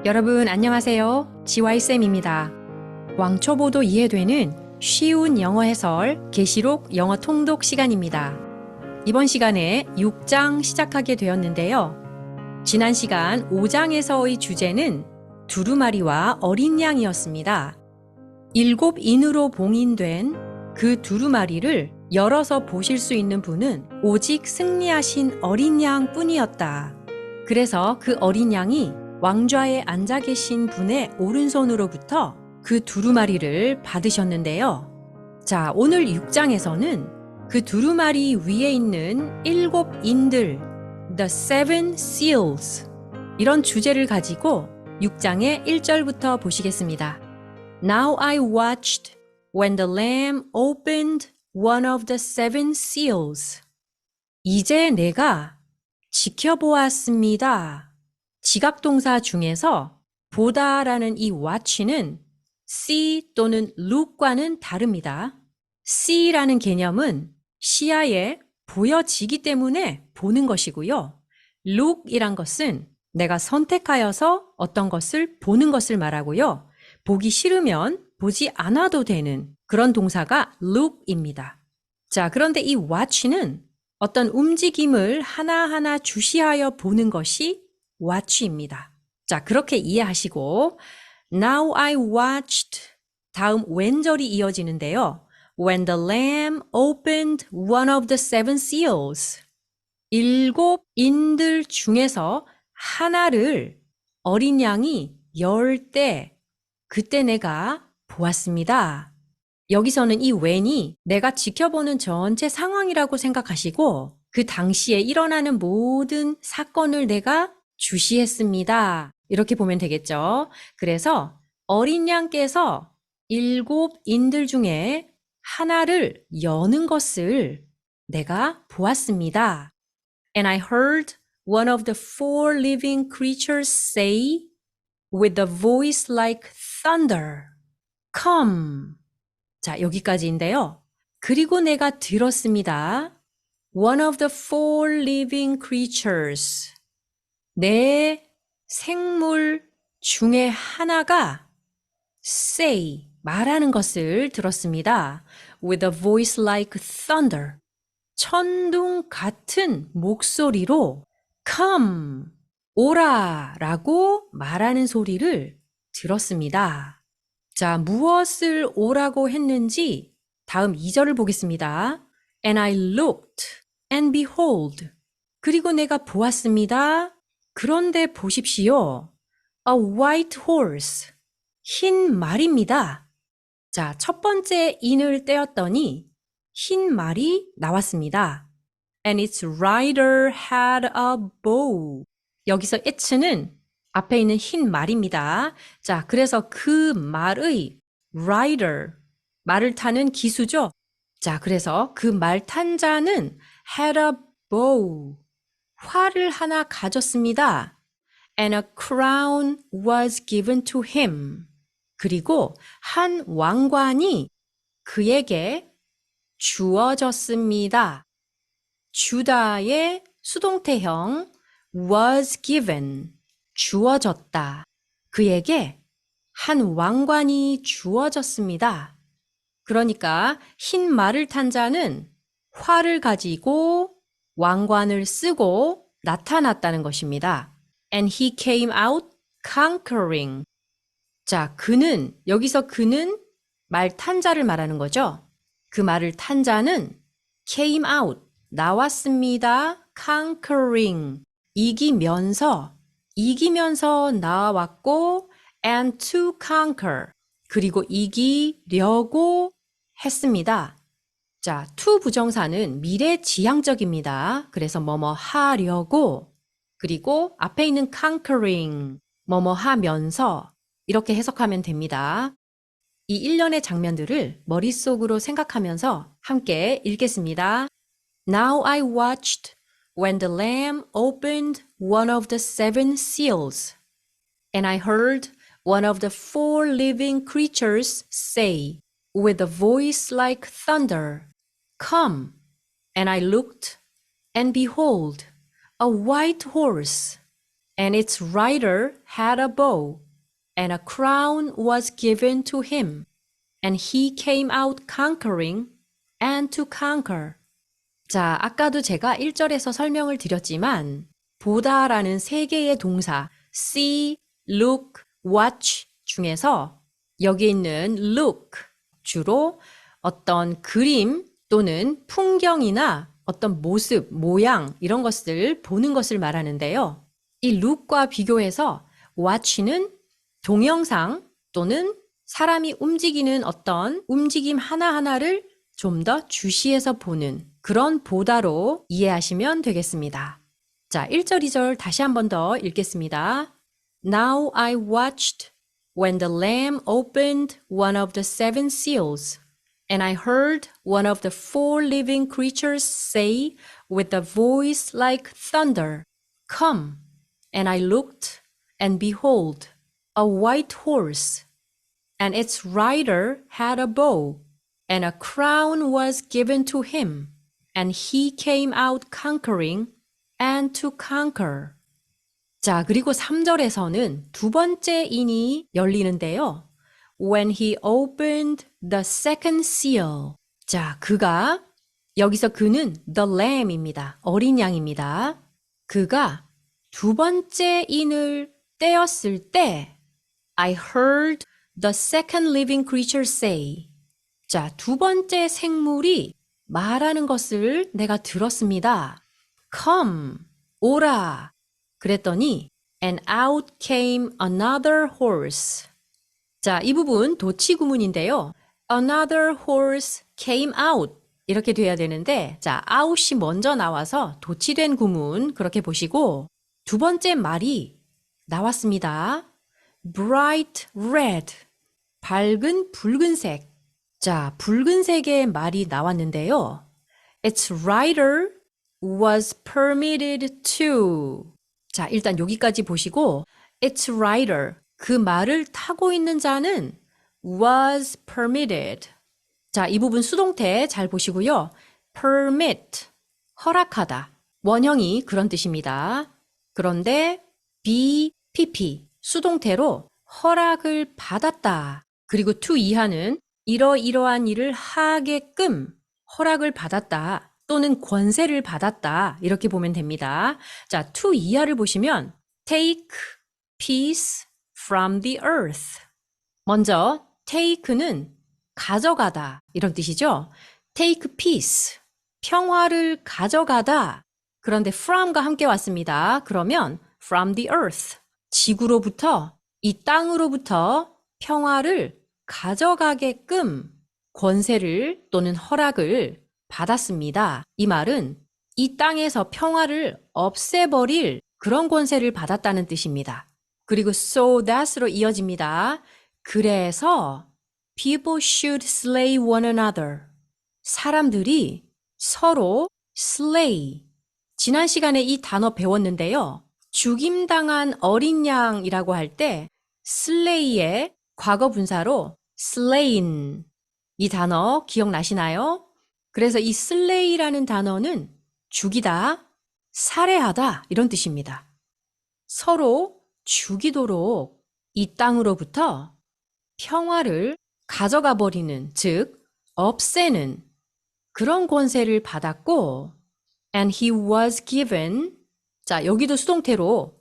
여러분 안녕하세요. GY쌤입니다. 왕초보도 이해되는 쉬운 영어 해설 계시록 영어 통독 시간입니다. 이번 시간에 6장 시작하게 되었는데요. 지난 시간 5장에서의 주제는 두루마리와 어린 양이었습니다. 7인으로 봉인된 그 두루마리를 열어서 보실 수 있는 분은 오직 승리하신 어린 양 뿐이었다. 그래서 그 어린 양이 왕좌에 앉아 계신 분의 오른손으로부터 그 두루마리를 받으셨는데요. 자, 오늘 6장에서는 그 두루마리 위에 있는 7인들, The Seven Seals, 이런 주제를 가지고 6장의 1절부터 보시겠습니다. Now I watched when the Lamb opened one of the seven seals. 이제 내가 지켜보았습니다. 지각동사 중에서 보다라는 이 watch는 see 또는 look과는 다릅니다. see라는 개념은 시야에 보여지기 때문에 보는 것이고요. look이란 것은 내가 선택하여서 어떤 것을 보는 것을 말하고요. 보기 싫으면 보지 않아도 되는 그런 동사가 look입니다. 자, 그런데 이 watch는 어떤 움직임을 하나하나 주시하여 보는 것이 watch입니다. 자, 그렇게 이해하시고 Now I watched 다음 왼절이 이어지는데요. When the lamb opened one of the seven seals. 7인들 중에서 하나를 어린 양이 열 때 그때 내가 보았습니다. 여기서는 이 when이 내가 지켜보는 전체 상황이라고 생각하시고 그 당시에 일어나는 모든 사건을 내가 주시했습니다. 이렇게 보면 되겠죠. 그래서 어린 양께서 7인들 중에 하나를 여는 것을 내가 보았습니다. And I heard one of the four living creatures say with a voice like thunder, Come. 자, 여기까지인데요. 그리고 내가 들었습니다. One of the four living creatures. 내 생물 중에 하나가 say, 말하는 것을 들었습니다. With a voice like thunder. 천둥 같은 목소리로 come, 오라 라고 말하는 소리를 들었습니다. 자, 무엇을 오라고 했는지 다음 2절을 보겠습니다. And I looked and behold. 그리고 내가 보았습니다. 그런데 보십시오. A white horse. 흰 말입니다. 자, 첫 번째 인을 떼었더니 흰 말이 나왔습니다. And its rider had a bow. 여기서 it는 앞에 있는 흰 말입니다. 자, 그래서 그 말의 rider, 말을 타는 기수죠. 자, 그래서 그 말 탄 자는 had a bow, 활을 하나 가졌습니다. And a crown was given to him. 그리고 한 왕관이 그에게 주어졌습니다. 주다의 수동태형 was given, 주어졌다. 그에게 한 왕관이 주어졌습니다. 그러니까 흰 말을 탄 자는 활을 가지고 왕관을 쓰고 나타났다는 것입니다. And he came out conquering. 자, 그는, 여기서 그는 말 탄 자를 말하는 거죠. 그 말을 탄 자는 came out, 나왔습니다. conquering, 이기면서 나왔고 and to conquer, 그리고 이기려고 했습니다. 자, to 부정사는 미래 지향적입니다. 그래서 뭐뭐 하려고, 그리고 앞에 있는 conquering, 뭐뭐 하면서 이렇게 해석하면 됩니다. 이 일련의 장면들을 머릿속으로 생각하면서 함께 읽겠습니다. Now I watched when the lamb opened one of the seven seals, and I heard one of the four living creatures say, with a voice like thunder, Come. And I looked, and behold, a white horse. and its rider had a bow, and a crown was given to him, and he came out conquering and to conquer. 자, 아까도 제가 1절에서 설명을 드렸지만 보다라는 세 개의 동사 see, look, watch 중에서 여기 있는 look 주로 어떤 그림 또는 풍경이나 어떤 모습, 모양 이런 것을 보는 것을 말하는데요. 이 look과 비교해서 watch는 동영상 또는 사람이 움직이는 어떤 움직임 하나하나를 좀 더 주시해서 보는 그런 보다로 이해하시면 되겠습니다. 자, 1절, 2절 다시 한 번 더 읽겠습니다. Now I watched when the Lamb opened one of the seven seals, and I heard one of the four living creatures say with a voice like thunder, Come! And I looked, and behold, a white horse, and its rider had a bow, and a crown was given to him, and he came out conquering and to conquer. 자, 그리고 3절에서는 두 번째 인이 열리는데요. When he opened the second seal. 자, 여기서 그는 the lamb입니다. 어린 양입니다. 그가 두 번째 인을 떼었을 때 I heard the second living creature say. 자, 두 번째 생물이 말하는 것을 내가 들었습니다. Come, 오라. 그랬더니 and out came another horse. 자, 이 부분 도치 구문인데요. Another horse came out 이렇게 돼야 되는데 자, out이 먼저 나와서 도치된 구문 그렇게 보시고 두 번째 말이 나왔습니다. Bright red, 밝은 붉은색. 자, 붉은색의 말이 나왔는데요. Its rider was permitted to. 자, 일단 여기까지 보시고 its rider, 그 말을 타고 있는 자는 was permitted. 자, 이 부분 수동태 잘 보시고요. permit, 허락하다. 원형이 그런 뜻입니다. 그런데 BPP, 수동태로 허락을 받았다. 그리고 to 이하는 이러이러한 일을 하게끔 허락을 받았다 또는 권세를 받았다 이렇게 보면 됩니다. 자, to 이하를 보시면 take peace from the earth. 먼저 take는 가져가다 이런 뜻이죠. take peace, 평화를 가져가다. 그런데 from과 함께 왔습니다. 그러면 from the earth, 지구로부터, 이 땅으로부터 평화를 가져가게끔 권세를 또는 허락을 받았습니다. 이 말은 이 땅에서 평화를 없애버릴 그런 권세를 받았다는 뜻입니다. 그리고 so that으로 이어집니다. 그래서 people should slay one another. 사람들이 서로 slay. 지난 시간에 이 단어 배웠는데요. 죽임당한 어린 양이라고 할 때 slay의 과거 분사로 slain 이 단어 기억나시나요? 그래서 이 slay라는 단어는 죽이다, 살해하다 이런 뜻입니다. 서로 죽이도록 이 땅으로부터 평화를 가져가 버리는, 즉 없애는 그런 권세를 받았고 and he was given 자, 여기도 수동태로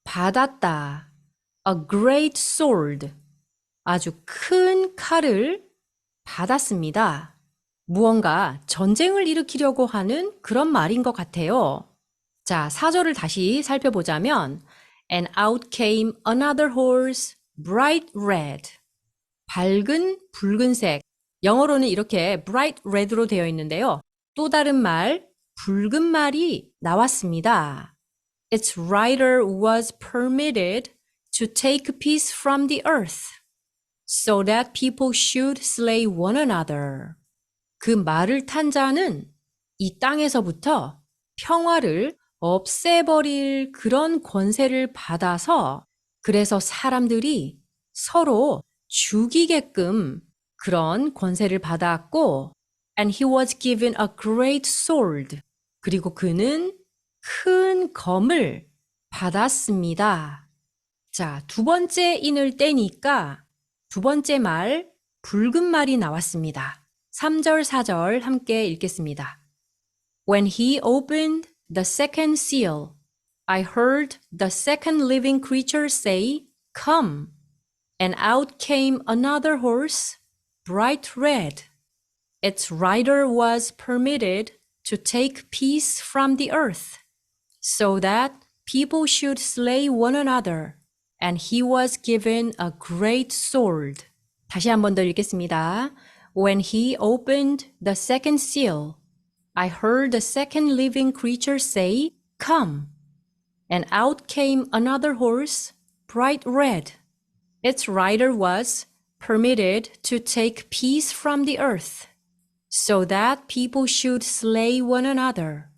받았다. a great sword 아주 큰 칼을 받았습니다. 무언가 전쟁을 일으키려고 하는 그런 말인 것 같아요. 자, 4절을 다시 살펴보자면 And out came another horse, bright red. 밝은 붉은색. 영어로는 이렇게 bright red로 되어 있는데요. 또 다른 말, 붉은 말이 나왔습니다. Its rider was permitted to take peace from the earth, so that people should slay one another. 그 말을 탄 자는 이 땅에서부터 평화를 없애버릴 그런 권세를 받아서 그래서 사람들이 서로 죽이게끔 그런 권세를 받았고 and he was given a great sword. 그리고 그는 큰 검을 받았습니다. 자, 두 번째 in을 떼니까 두 번째 말, 붉은 말이 나왔습니다. 3절, 4절 함께 읽겠습니다. When he opened the second seal, I heard the second living creature say, Come. And out came another horse, bright red. Its rider was permitted to take peace from the earth, so that people should slay one another. And he was given a great sword. 다시 한 번 더 읽겠습니다. When he opened the second seal, I heard the second living creature say, Come. And out came another horse, bright red. Its rider was permitted to take peace from the earth, so that people should slay one another.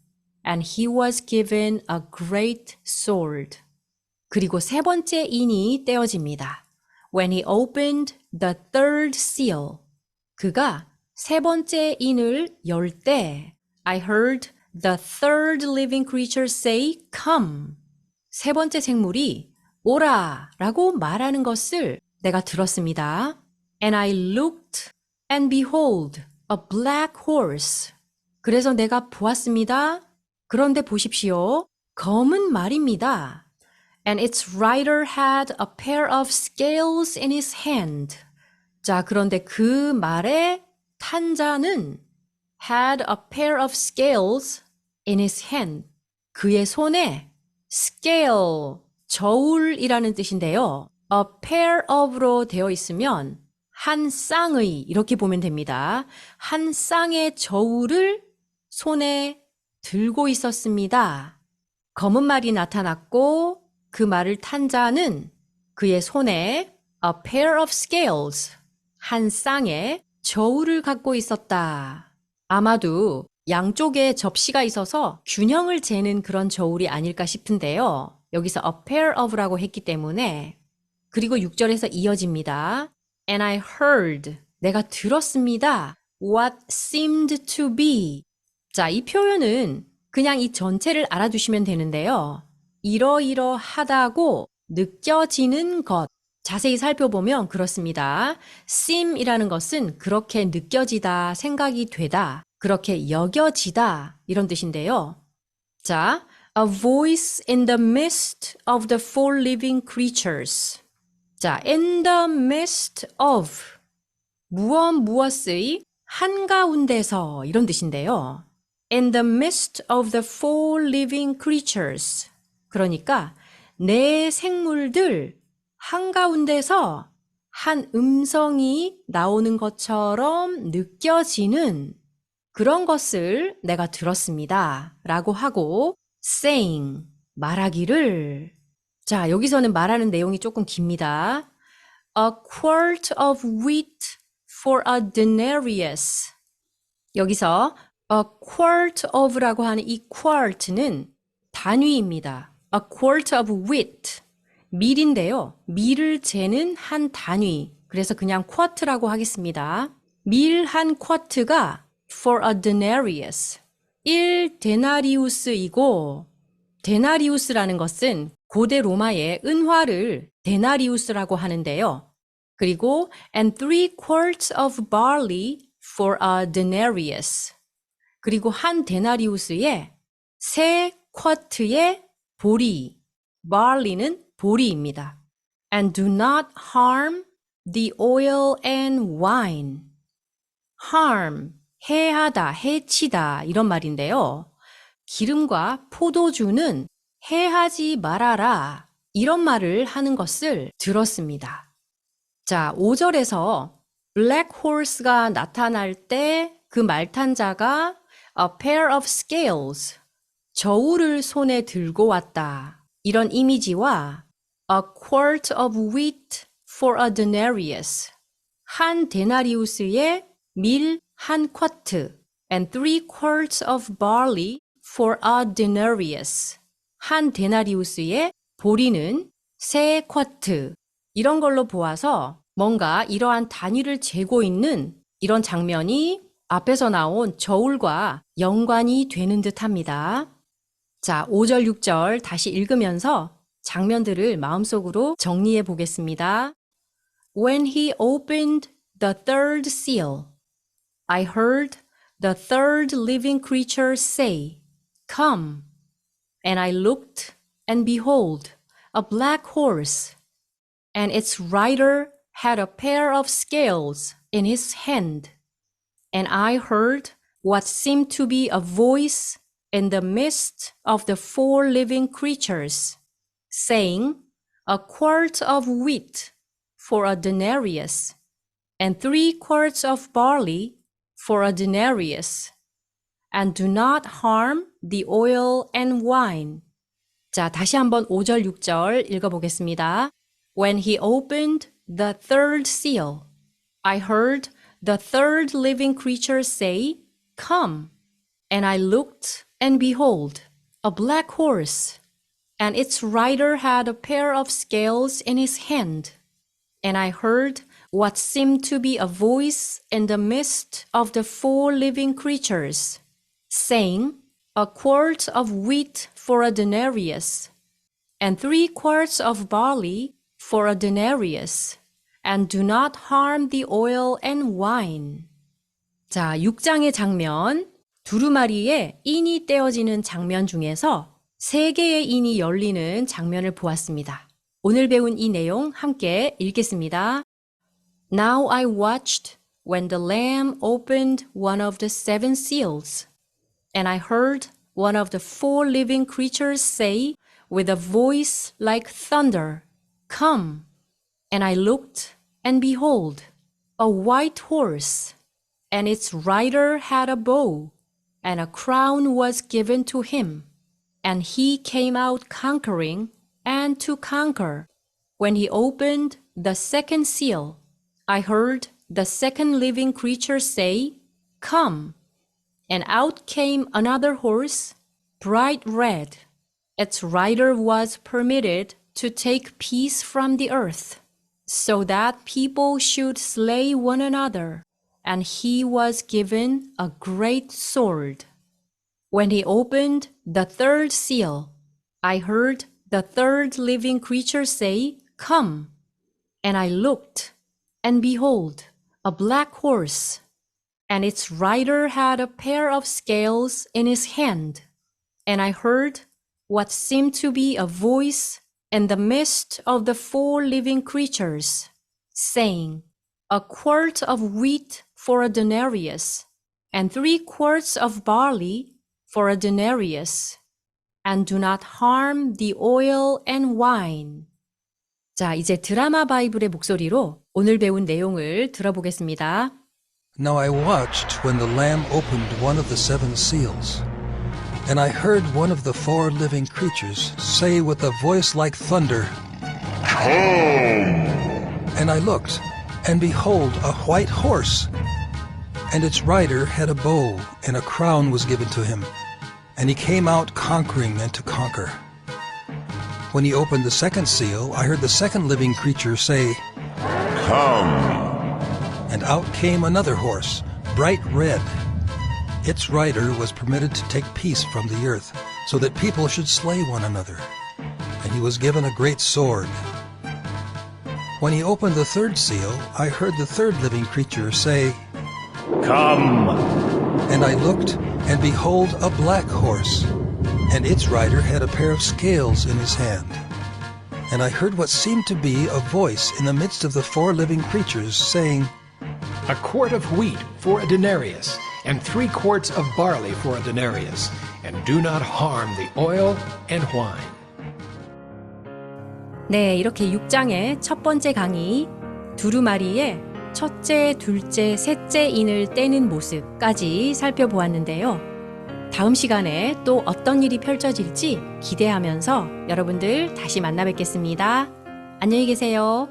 And he was given a great sword. 그리고 세 번째 in이 떼어집니다. When he opened the third seal, 그가 세 번째 in을 열 때 I heard the third living creature say, Come. 세 번째 생물이 오라 라고 말하는 것을 내가 들었습니다. And I looked and behold a black horse. 그래서 내가 보았습니다. 그런데 보십시오. 검은 말입니다. And its rider had a pair of scales in his hand. 자, 그런데 그 말의 탄자는 had a pair of scales in his hand. 그의 손에 scale, 저울이라는 뜻인데요. a pair of로 되어 있으면 한 쌍의 이렇게 보면 됩니다. 한 쌍의 저울을 손에 들고 있었습니다. 검은 말이 나타났고 그 말을 탄 자는 그의 손에 a pair of scales, 한 쌍의 저울을 갖고 있었다. 아마도 양쪽에 접시가 있어서 균형을 재는 그런 저울이 아닐까 싶은데요. 여기서 a pair of라고 했기 때문에 그리고 6절에서 이어집니다. And I heard, 내가 들었습니다. What seemed to be. 자, 이 표현은 그냥 이 전체를 알아두시면 되는데요. 이러이러하다고 느껴지는 것. 자세히 살펴보면 그렇습니다. seem이라는 것은 그렇게 느껴지다, 생각이 되다, 그렇게 여겨지다 이런 뜻인데요. 자, a voice in the midst of the four living creatures. 자, in the midst of 무엇의 한가운데서 이런 뜻인데요. In the midst of the four living creatures. 그러니까 내 생물들 한가운데서 한 음성이 나오는 것처럼 느껴지는 그런 것을 내가 들었습니다. 라고 하고 saying, 말하기를. 자, 여기서는 말하는 내용이 조금 깁니다. A quart of wheat for a denarius. 여기서 a quart of라고 하는 이 quart는 단위입니다. A quart of wheat. 밀인데요. 밀을 재는 한 단위. 그래서 그냥 quart라고 하겠습니다. 밀 한 쿼트가 for a denarius. 1데나리우스이고 데나리우스라는 것은 고대 로마의 은화를 데나리우스라고 하는데요. 그리고 and 3 quarts of barley for a denarius. 그리고 한 데나리우스에 3쿼트의 보리, barley는 보리입니다. And do not harm the oil and wine. harm, 해하다, 해치다 이런 말인데요. 기름과 포도주는 해하지 말아라 이런 말을 하는 것을 들었습니다. 자, 5절에서 black horse가 나타날 때 그 말탄자가 a pair of scales, 저울을 손에 들고 왔다. 이런 이미지와 a quart of wheat for a denarius, 한 데나리우스의 밀 한 쿼트, and 3 quarts of barley for a denarius, 한 데나리우스의 보리는 3쿼트, 이런 걸로 보아서 뭔가 이러한 단위를 재고 있는 이런 장면이 앞에서 나온 저울과 연관이 되는 듯합니다. 자, 5절, 6절 다시 읽으면서 장면들을 마음속으로 정리해 보겠습니다. When he opened the third seal, I heard the third living creature say, Come. And I looked, and behold, a black horse, and its rider had a pair of scales in his hand. And I heard what seemed to be a voice in the midst of the four living creatures, saying, A quart of wheat for a denarius, and 3 quarts of barley for a denarius, and do not harm the oil and wine. 자, 다시 한번 5절, 6절 읽어보겠습니다. When he opened the third seal, I heard the third living creature say, Come. And I looked, and behold, a black horse, and its rider had a pair of scales in his hand. And I heard what seemed to be a voice in the midst of the 4 living creatures, saying, A quart of wheat for a denarius, and 3 quarts of barley for a denarius, and do not harm the oil and wine. 자, 6장의 장면, 두루마리에 인이 떼어지는 장면 중에서 3개의 인이 열리는 장면을 보았습니다. 오늘 배운 이 내용 함께 읽겠습니다. Now I watched when the Lamb opened one of the 7 seals, and I heard one of the 4 living creatures say with a voice like thunder, Come. And I looked, and behold, a white horse, and its rider had a bow, and a crown was given to him, and he came out conquering and to conquer. When he opened the second seal, I heard the second living creature say, Come. And out came another horse, bright red. Its rider was permitted to take peace from the earth, so that people should slay one another, and he was given a great sword. When he opened the third seal, I heard the third living creature say, Come. And I looked, and behold, a black horse, and its rider had a pair of scales in his hand. And I heard what seemed to be a voice in the midst of the 4 living creatures, saying, A quart of wheat for a denarius, and 3 quarts of barley for a denarius, and do not harm the oil and wine. 자, 이제 드라마 바이블의 목소리로 오늘 배운 내용을 들어보겠습니다. Now I watched when the Lamb opened one of the 7 seals, and I heard one of the 4 living creatures say with a voice like thunder, Come! And I looked, and behold, a white horse, and its rider had a bow, and a crown was given to him, and he came out conquering and to conquer. When he opened the second seal, I heard the second living creature say, Come! And out came another horse, bright red. Its rider was permitted to take peace from the earth, so that people should slay one another. And he was given a great sword. When he opened the third seal, I heard the third living creature say, Come! And I looked, and behold, a black horse, and its rider had a pair of scales in his hand. And I heard what seemed to be a voice in the midst of the 4 living creatures, saying, A quart of wheat for a denarius, and 3 quarts of barley for a denarius, and do not harm the oil and wine. 네, 이렇게 6장의 첫 번째 강의, 두루마리의 첫째, 둘째, 셋째 인을 떼는 모습까지 살펴보았는데요. 다음 시간에 또 어떤 일이 펼쳐질지 기대하면서 여러분들 다시 만나 뵙겠습니다. 안녕히 계세요.